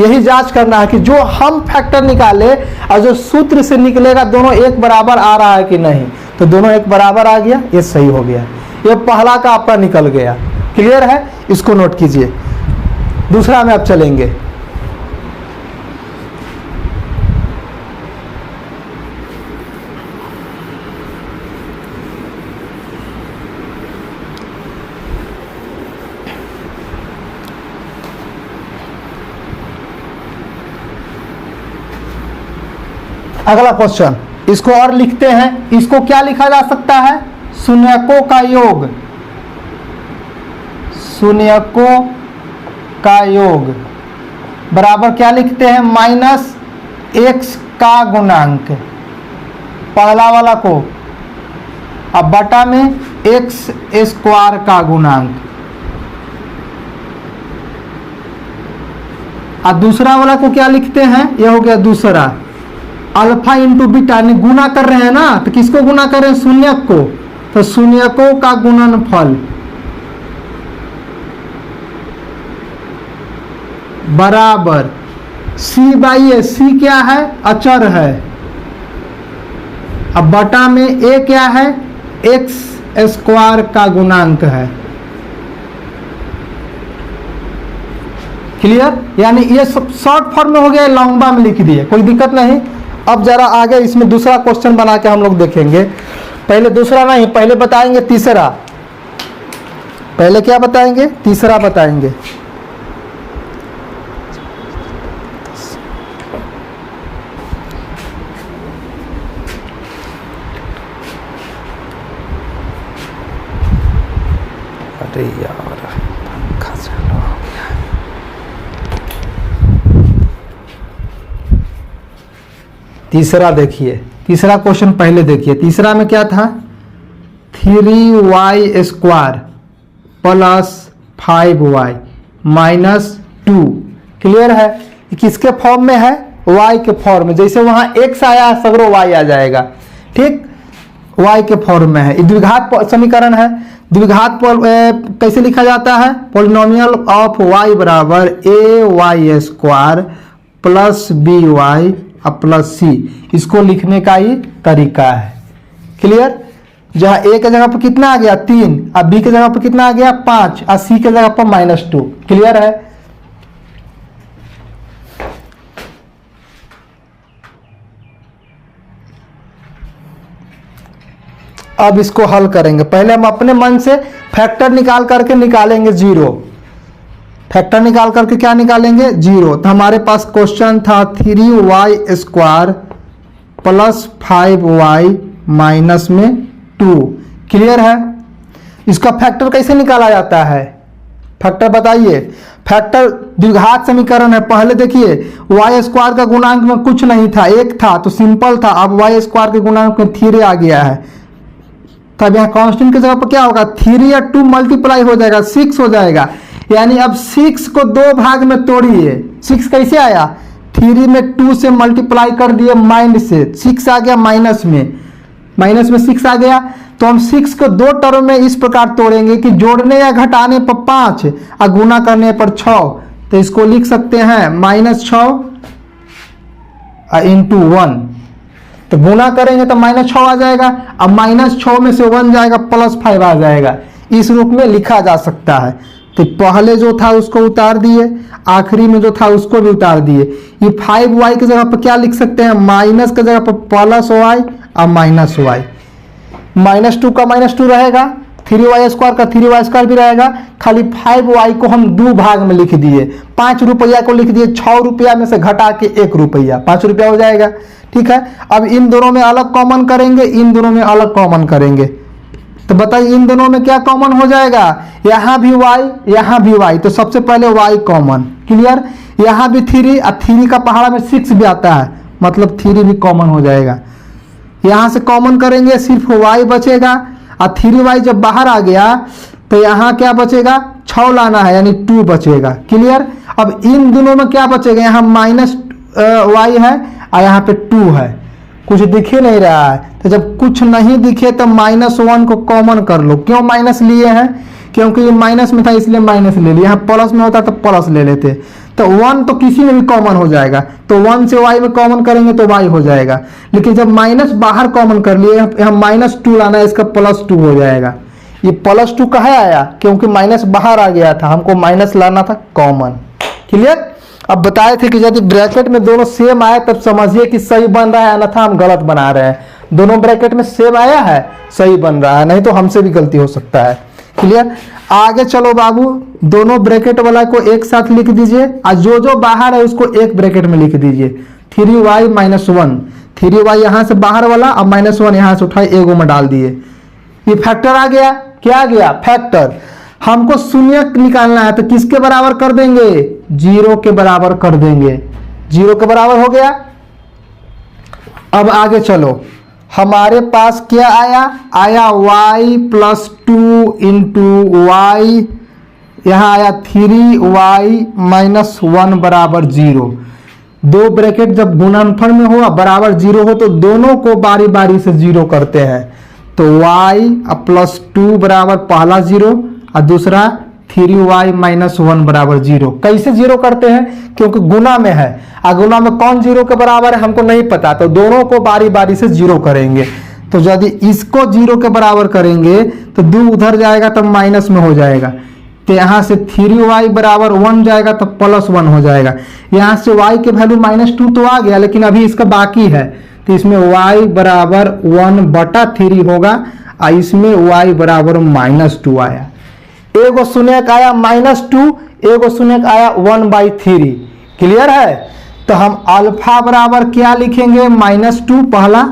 यही जांच करना है कि जो हम फैक्टर निकाले और जो सूत्र से निकलेगा दोनों एक बराबर आ रहा है कि नहीं, तो दोनों एक बराबर आ गया, ये सही हो गया। ये पहला का आपका निकल गया। क्लियर है, इसको नोट कीजिए। दूसरा में अब चलेंगे। अगला क्वेश्चन, इसको और लिखते हैं। इसको क्या लिखा जा सकता है, शून्यकों का योग, शून्यकों का योग बराबर क्या लिखते हैं, -x का गुणांक, पहला वाला को, अब बटा में x स्क्वायर का गुणांक, और दूसरा वाला को क्या लिखते हैं, यह हो गया दूसरा, अल्फा इंटू बीटा, यानी गुना कर रहे हैं ना, तो किसको गुना कर रहे हैं, शून्यक को, तो शून्यकों का गुणनफल बराबर c/a, c क्या है, अचर है, अब बटा में a क्या है, x स्क्वायर का गुणांक है। क्लियर, यानी ये सब शॉर्ट फॉर्म में हो गया, लंबा में लिख दिए, कोई दिक्कत नहीं। अब जरा आगे इसमें दूसरा क्वेश्चन बना के हम लोग देखेंगे। पहले दूसरा नहीं, पहले बताएंगे तीसरा। पहले क्या बताएंगे, तीसरा बताएंगे। अरे यार, पंखा चालू हो गया। तीसरा देखिए, तीसरा क्वेश्चन पहले देखिए। तीसरा में क्या था, 3y square plus 5y minus 2। Clear है, किसके फॉर्म में है, y के फॉर्म में। जैसे वहां x आया सगरो y आ जाएगा। ठीक, y के फॉर्म में है। द्विघात समीकरण है। द्विघात कैसे लिखा जाता है, पोलिनोमियल ऑफ y बराबर ay square plus by plus c, इसको लिखने का ही तरीका है। क्लियर, जहां a के जगह पर कितना आ गया 3, अब b के जगह पर कितना आ गया 5, और c के जगह पर -2। क्लियर है, अब इसको हल करेंगे। पहले हम अपने मन से फैक्टर निकाल करके निकालेंगे 0। फैक्टर निकाल करके क्या निकालेंगे, 0। तो हमारे पास क्वेश्चन था 3y square plus 5y minus में 2। क्लियर है, इसका फैक्टर कैसे निकाला जाता है, फैक्टर बताइए। फैक्टर द्विघात समीकरण है। पहले देखिए y स्क्वायर का गुणांक में कुछ नहीं था, 1 था तो सिंपल था। अब y स्क्वायर के गुणांक में 3 आ गया है, तब यहाँ कांस्टेंट की जगह पर क्या होगा, 3 या 2 मल्टीप्लाई हो जाएगा, 6 हो जाएगा। यानी अब 6 को 2 भाग में तोड़िए। 6 कैसे आया, 3 में 2 से मल्टीप्लाई कर दिए, माइंड से 6 आ गया, माइनस में 6 आ गया। तो हम 6 को 2 टर्म में इस प्रकार तोड़ेंगे कि जोड़ने या घटाने पर 5 और गुना करने पर 6। तो इसको लिख सकते हैं -6 इंटू 1। तो गुना करेंगे तो -6 आ जाएगा। अब -6 में से 1 जाएगा, +5 आ जाएगा। इस रूप में लिखा जा सकता है। तो पहले जो था उसको उतार दिए, आखिरी में जो था उसको भी उतार दिए। ये 5y की जगह पर क्या लिख सकते हैं, माइनस की जगह पर +y और -y। -2 का -2 रहेगा, 3y स्क्वायर का 3y स्क्वायर भी रहेगा। खाली 5y को हम 2 भाग में लिख दिए, 5 रुपया को लिख दिए, 6 रुपया में से घटा के 1 रुपया, 5 रुपया हो जाएगा। ठीक है, अब इन दोनों में अलग कॉमन करेंगे, इन दोनों में अलग कॉमन करेंगे। तो बताइए इन दोनों में क्या कॉमन हो जाएगा, यहाँ भी y यहाँ भी y, तो सबसे पहले y कॉमन, क्लियर। यहाँ भी 3 और 3 का पहाड़ा में 6 भी आता है, मतलब 3 भी कॉमन हो जाएगा। यहाँ से कॉमन करेंगे सिर्फ y बचेगा, और 3y जब बाहर आ गया तो यहाँ क्या बचेगा, 6 लाना है यानी 2 बचेगा, क्लियर। अब इन दोनों में क्या बचेगा, यहाँ माइनस y है और यहाँ पे 2 है, कुछ दिख ही नहीं रहा है। तो जब कुछ नहीं दिखे तो -1 को कॉमन कर लो। क्यों माइनस लिए हैं, क्योंकि ये माइनस में था इसलिए माइनस ले लिया, यहाँ प्लस में होता तो प्लस ले लेते। तो 1 तो किसी में भी कॉमन हो जाएगा, तो 1 से y में कॉमन करेंगे तो y हो जाएगा। लेकिन जब माइनस बाहर कॉमन कर लिए, यहाँ -2 लाना है, इसका +2 हो जाएगा। ये +2 कहाँ आया, क्योंकि माइनस बाहर आ गया था, हमको माइनस लाना था कॉमन, क्लियर। अब बताए थे कि यदि ब्रैकेट में दोनों सेम आए तब समझिए कि सही बन रहा है, अन्यथा हम गलत बना रहे हैं। दोनों ब्रैकेट में सेम आया है, सही बन रहा है, नहीं तो हमसे भी गलती हो सकता है, क्लियर। आगे चलो बाबू, दोनों ब्रैकेट वाला को एक साथ लिख दीजिए और जो बाहर है उसको एक ब्रैकेट में लिख दीजिए। 3y - 1, 3y यहाँ से बाहर वाला, अब -1 यहाँ से उठाए एगो में डाल दिए। ये फैक्टर आ गया, क्या आ गया, फैक्टर। हमको शून्य निकालना है तो किसके बराबर कर देंगे, 0 के बराबर कर देंगे, 0 के बराबर हो गया। अब आगे चलो, हमारे पास क्या आया y + 2 × y, यहाँ आया 3y - 1 बराबर 0। दो ब्रैकेट जब गुणनफल में हो बराबर 0 हो तो दोनों को बारी बारी से 0 करते हैं। तो y + 2 बराबर पहला 0 और दूसरा 3y - 1 बराबर 0। कैसे 0 करते हैं, क्योंकि गुना में है, और गुना में कौन 0 के बराबर है हमको नहीं पता, तो दोनों को बारी बारी से 0 करेंगे। तो यदि इसको 0 के बराबर करेंगे तो 2 उधर जाएगा तब माइनस में हो जाएगा, तो यहाँ से 3y बराबर 1 जाएगा तो +1 हो जाएगा। यहाँ से y के वैल्यू -2 तो आ गया, लेकिन अभी इसका बाकी है, तो इसमें y बराबर 1/3 होगा और इसमें y बराबर -2 आया। एगो शून्य आया -2, एगो शून्य आया 1/3, क्लियर है। तो हम अल्फा बराबर क्या लिखेंगे, -2 पहला,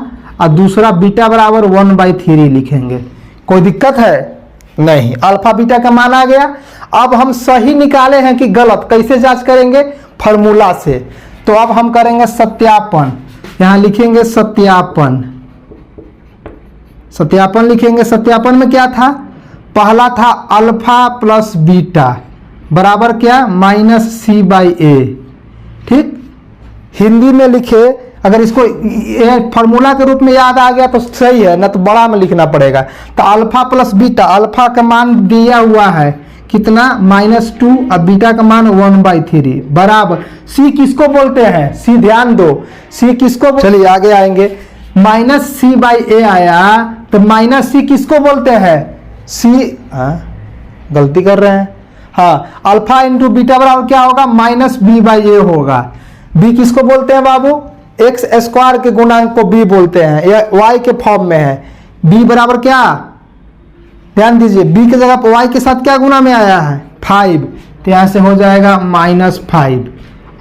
और दूसरा बीटा बराबर 1/3 लिखेंगे। कोई दिक्कत है नहीं, अल्फा बीटा का मान आ गया। अब हम सही निकाले हैं कि गलत, कैसे जांच करेंगे, फॉर्मूला से। तो अब हम करेंगे सत्यापन, यहाँ लिखेंगे सत्यापन, सत्यापन लिखेंगे। सत्यापन में क्या था, पहला था अल्फा + बीटा बराबर क्या, -c/a, ठीक। हिंदी में लिखे, अगर इसको फॉर्मूला के रूप में याद आ गया तो सही है, ना तो बड़ा में लिखना पड़ेगा। तो अल्फा + बीटा, अल्फा का मान दिया हुआ है कितना, -2, और बीटा का मान 1/3 बराबर c किसको बोलते हैं, c ध्यान दो, c किसको, चलिए आगे आएंगे। -c/a आया तो -c किसको बोलते हैं, c, गलती कर रहे हैं, हाँ, अल्फा × बीटा बराबर क्या होगा, -b/a होगा। b किसको बोलते हैं बाबू, x² के गुणांक को b बोलते हैं, या y के फॉर्म में है। b बराबर क्या, ध्यान दीजिए, b की जगह पर y के साथ क्या गुना में आया है, 5, तो यहाँ से हो जाएगा -5।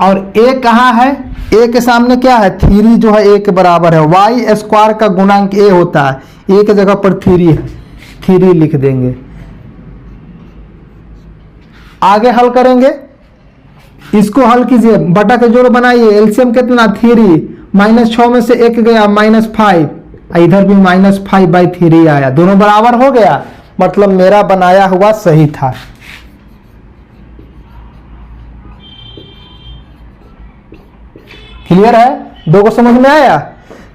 और a कहाँ है, a के सामने क्या है, 3 जो है a के बराबर है। y² का गुणांक a होता है, a की जगह पर 3 है, 3 लिख देंगे। आगे हल करेंगे, इसको हल कीजिए, बटा के जोड़ बनाइए, एलसीएम कितना, 3, -6 में से 1 गया -5, इधर भी -5/3 आया, दोनों बराबर हो गया, मतलब मेरा बनाया हुआ सही था। क्लियर है, दो को समझ में आया।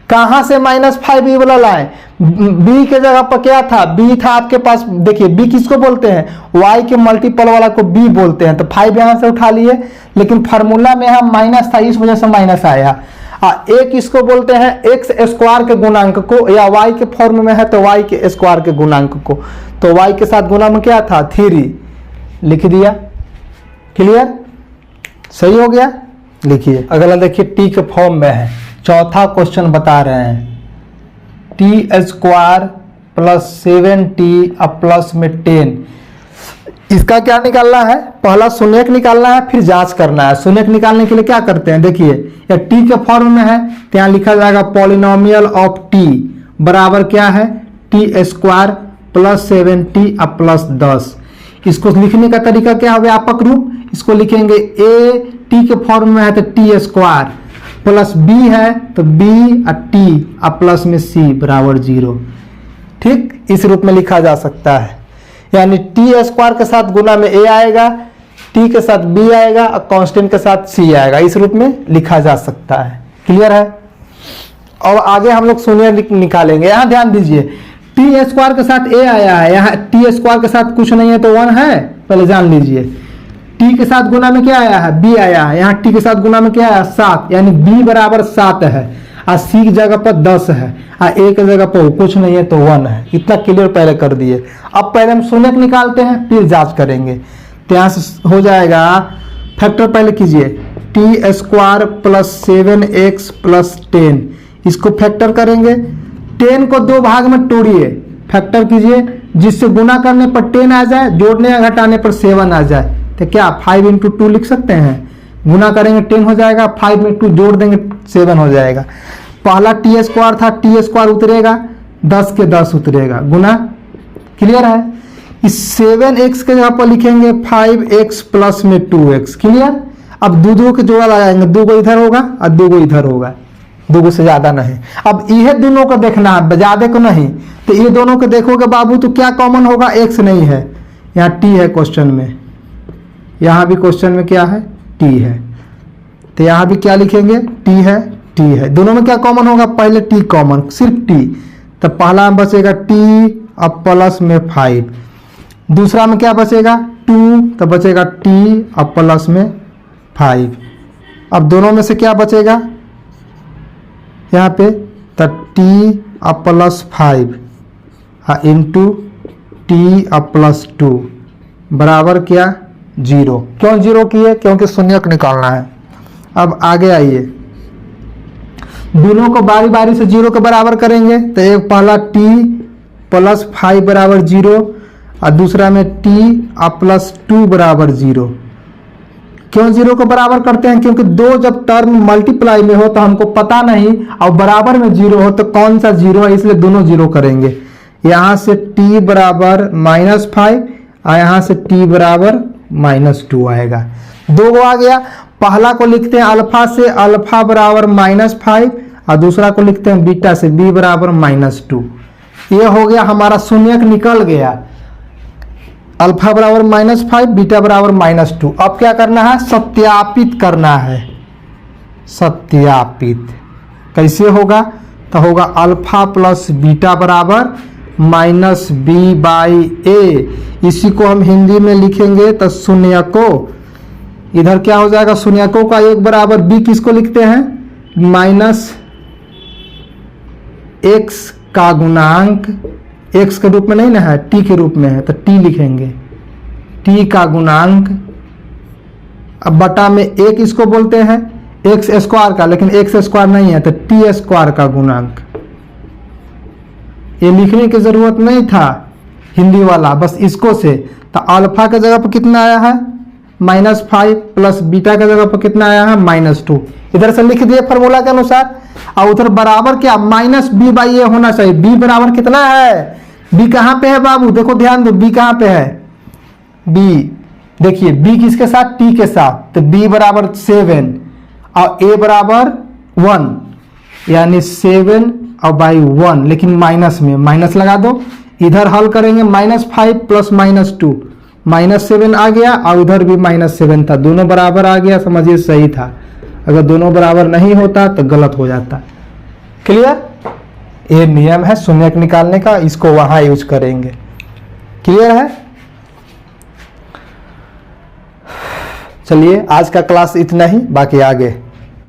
कहां से -5 वाला लाए, b के जगह पर क्या था, b था आपके पास, देखिए b किसको बोलते हैं, y के मल्टीपल वाला को b बोलते हैं, तो 5 यहां से उठा लिए, लेकिन फार्मूला में हम माइनस था, इस वजह से माइनस आया। एक किसको बोलते हैं, x² के गुणांक को, या y के फॉर्म में है तो y के स्क्वायर के गुणांक को, तो y के साथ गुना में क्या था, 3 लिख दिया। क्लियर, सही हो गया। लिखिए अगला, देखिए t के फॉर्म में है, चौथा क्वेश्चन बता रहे हैं, t² + 7t और प्लस में 10। इसका क्या निकालना है, पहला शून्यक निकालना है, फिर जांच करना है। शून्यक निकालने के लिए क्या करते हैं, देखिए या t के फॉर्म में है तो यहाँ लिखा जाएगा पॉलिनोमियल ऑफ t बराबर क्या है, t² प्लस 70 अब प्लस 10। इसको लिखने का तरीका क्या है? व्यापक रूप। इसको लिखेंगे ए टी के फॉर्म में है तो टी स्क्वायर, प्लस बी है तो बी और टी अब प्लस में सी बराबर 0। ठीक, इस रूप में लिखा जा सकता है। यानी टी स्क्वायर के साथ गुना में ए आएगा, टी के साथ बी आएगा और कांस्टेंट के साथ सी आएगा। इस रूप में लिखा जा सकता है। क्लियर है? और आगे हम लोग शून्य निकालेंगे। यहाँ ध्यान दीजिए, टी स्क्वायर के साथ ए आया है, यहाँ टी स्क्वायर के साथ कुछ नहीं है तो 1 है, पहले जान लीजिए। टी के साथ गुना में क्या आया है? बी आया है। यहाँ टी के साथ गुना में क्या आया? 7, यानी बी बराबर 7 है और सी की जगह पर 10 है और ए की जगह पर कुछ नहीं है तो 1 है। इतना क्लियर पहले कर दिए। अब पहले हम शून्य निकालते हैं, फिर जांच करेंगे। तो यहाँ से हो जाएगा, फैक्टर पहले कीजिए, T square plus 7x plus 10, इसको फैक्टर करेंगे। 10 को 2 भाग में तोड़िए, फैक्टर कीजिए, जिससे गुना करने पर 10 आ जाए, जोड़ने या घटाने पर 7 आ जाए। तो क्या 5 × 2 लिख सकते हैं? गुना करेंगे 10 हो जाएगा, 5 में 2 जोड़ देंगे 7 हो जाएगा। पहला टी स्क्वायर था, टी स्क्वायर उतरेगा, 10 के 10 उतरेगा, गुना। क्लियर है? इस 7x के जगह पर लिखेंगे 5x प्लस में 2x। क्लियर? अब दो के जोड़ा लगाएंगे, 2 को इधर होगा और 2 को इधर होगा, 2 को से ज्यादा नहीं। अब यह दोनों को देखना है, ज्यादा को नहीं। तो ये दोनों को देखोगे बाबू तो क्या कॉमन होगा? x नहीं है, यहाँ t है क्वेश्चन में, यहाँ भी क्वेश्चन में क्या है? t है। तो यहाँ भी क्या लिखेंगे? t है, t है। दोनों में क्या कॉमन होगा? पहले t कॉमन, सिर्फ t। तो पहला में बचेगा t अब प्लस में 5, दूसरा में क्या बचेगा? 2, तो बचेगा t अब प्लस में 5। अब दोनों में से क्या बचेगा यहाँ पे? तो t अब प्लस 5 इंटू t अब प्लस 2 बराबर क्या? 0। क्यों 0 किए? क्योंकि शून्यक निकालना है। अब आगे आइए, दोनों को बारी बारी से 0 के बराबर करेंगे। तो एक पहला t प्लस 5 बराबर 0 और दूसरा में t अब प्लस 2 बराबर 0। क्यों 0 को बराबर करते हैं? क्योंकि दो जब टर्म मल्टीप्लाई में हो तो हमको पता नहीं, और बराबर में 0 हो तो कौन सा 0 है, इसलिए दोनों 0 करेंगे। यहाँ से t बराबर -5 और यहाँ से t बराबर -2 आएगा। 2 को आ गया। पहला को लिखते हैं अल्फा से, अल्फा बराबर -5 और दूसरा को लिखते हैं बीटा से, b बराबर -2। ये हो गया हमारा शून्यक निकल गया। अल्फा बराबर -5, बीटा बराबर -2। अब क्या करना है? सत्यापित करना है। सत्यापित कैसे होगा? तो होगा अल्फा प्लस बीटा बराबर -b/a। इसी को हम हिंदी में लिखेंगे तो शून्यको। इधर क्या हो जाएगा? शून्यकों का 1 बराबर b किसको लिखते हैं? -x का गुणांक, x के रूप में नहीं ना है, t के रूप में है तो t लिखेंगे, t का गुणांक। अब बटा में 1 इसको बोलते हैं x स्क्वायर का, लेकिन x स्क्वायर नहीं है तो t स्क्वायर का गुणांक। ये लिखने की जरूरत नहीं था हिंदी वाला, बस इसको से। तो अल्फा के जगह पर कितना आया है? -5 प्लस बीटा के जगह पर कितना आया है? -2। इधर से लिख दिए फॉर्मूला के अनुसार। और उधर बराबर क्या? -b/a होना चाहिए। b बराबर कितना है? b कहाँ पे है बाबू? देखो ध्यान दो, b कहाँ पे है? b देखिए, b किसके साथ? t के साथ। तो b बराबर 7 और a बराबर 1, यानी 7 और बाई 1, लेकिन माइनस में माइनस लगा दो। इधर हल करेंगे -5 प्लस -2, -7 आ गया और उधर भी -7 था, दोनों बराबर आ गया, समझिए सही था। अगर दोनों बराबर नहीं होता तो गलत हो जाता। क्लियर? ये नियम है शून्यक निकालने का, इसको वहां यूज करेंगे। क्लियर है? चलिए आज का क्लास इतना ही, बाकी आगे